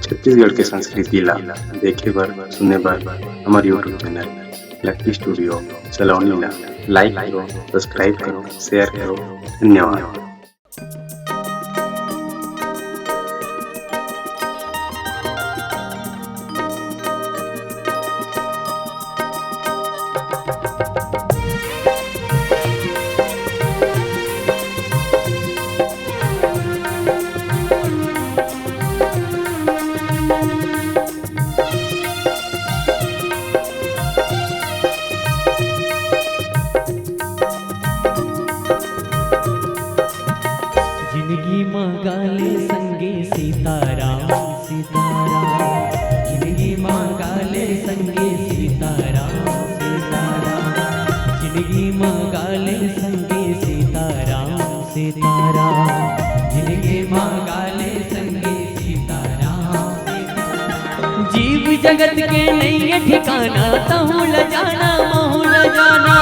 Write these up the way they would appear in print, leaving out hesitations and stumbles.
छत्तीसगढ़ के संस्कृति ला देखे बर सुने बर हमार यूट्यूब चैनल लक्की स्टूडियो सलोनी ला लाइक करो, सब्सक्राइब करो, शेयर करो। धन्यवाद। जिंदगी मांगाले संगे सीताराम सीताराम, जिंदगी मांगाले संगे सीताराम सीताराम, जिंदगी मांगाले संगे सीताराम सीताराम, जिंदगी मांगाले संगे सीताराम सीताराम। जीव जगत के नहीं ठिकाना तहु ल जाना महु ल जाना,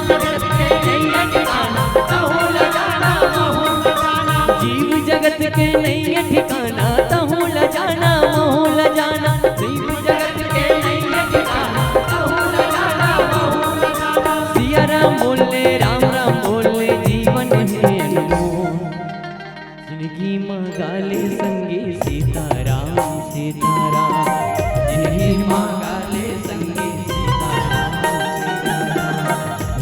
जगत के नहीं ठिकाना तहु ल जाना महु ल जाना, जीव जगत के नहीं ठिकाना तहु ल जाना महु ल जाना। सिया राम बोले राम राम बोले जीवन है अनमोल, जिंदगी मांगाले संगे सीताराम सीताराम, जिंदगी मांगाले संगे सीताराम सीताराम,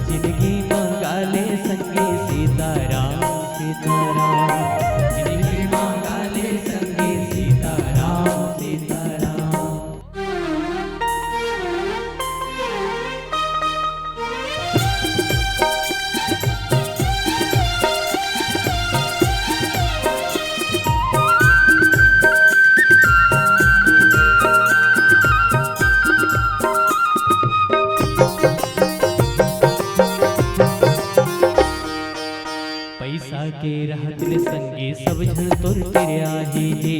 जिंदगी मांगाले संगे सीताराम सीताराम, पैसा के रहत ले संगे सब झन तोर तेरे आही जी,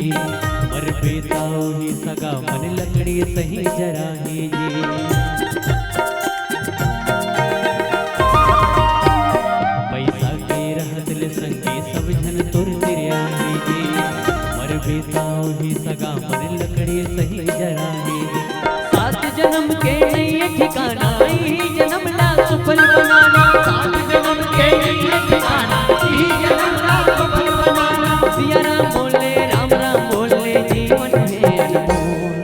मर बेताओ ही सगा मन लकड़ी सही जराही जी। पैसा के रहत ले संगे सब झन तोर तेरे आही जी, मर बेताओ ही सगा मन लकड़ी सही जराही जी। सात जन्म के नहीं ठिकाना ही जन्म ला सुफल बनाना, सात जन्म के नहीं ठिकाना सिया राम बोले राम राम बोले जीवन है अनमोल,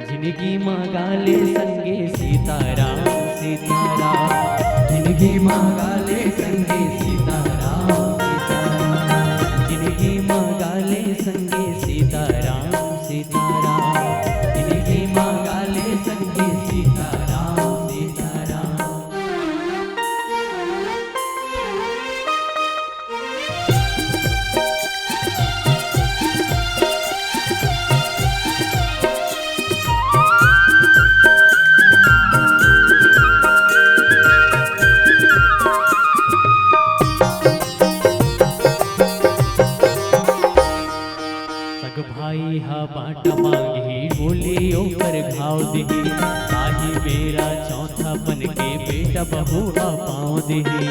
जिंदगी मांगाले संगे सीताराम सीताराम, जिंदगी मांगाले संगे सीताराम सीताराम, जिंदगी मांगाले संगे सीताराम सीताराम, जिंदगी मांगाले संगे सीताराम सीताराम। भाई हा बाटा मांगी बोली ओकर घाव देही, ताही मेरा चौथा बन के बेटा बहुआ पाँव देही।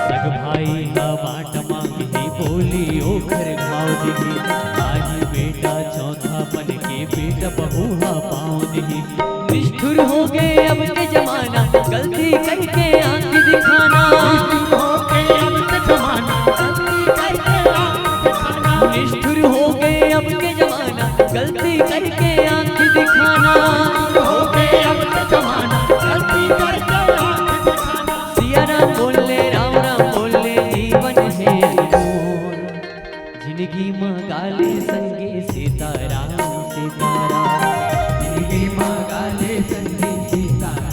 सग भाई हा बाटा मांगी बोली ओकर घाव देही, ताही बेटा चौथा बन के बेटा बहुआ पाँव देही। निष्ठुर हो गए अब के जमाना गलती करके आंख दिखाना, निष्ठुर हो गए अब के जमाना गलती करके आंख दिखाना, हो गए अब के जमाना गलती करके आंख दिखाना। सिया राम बोले राम राम बोले जीवन है अनमोल, जिंदगी मांगाले संगे सीताराम सीताराम, जिंदगी मांगाले संगे सीताराम।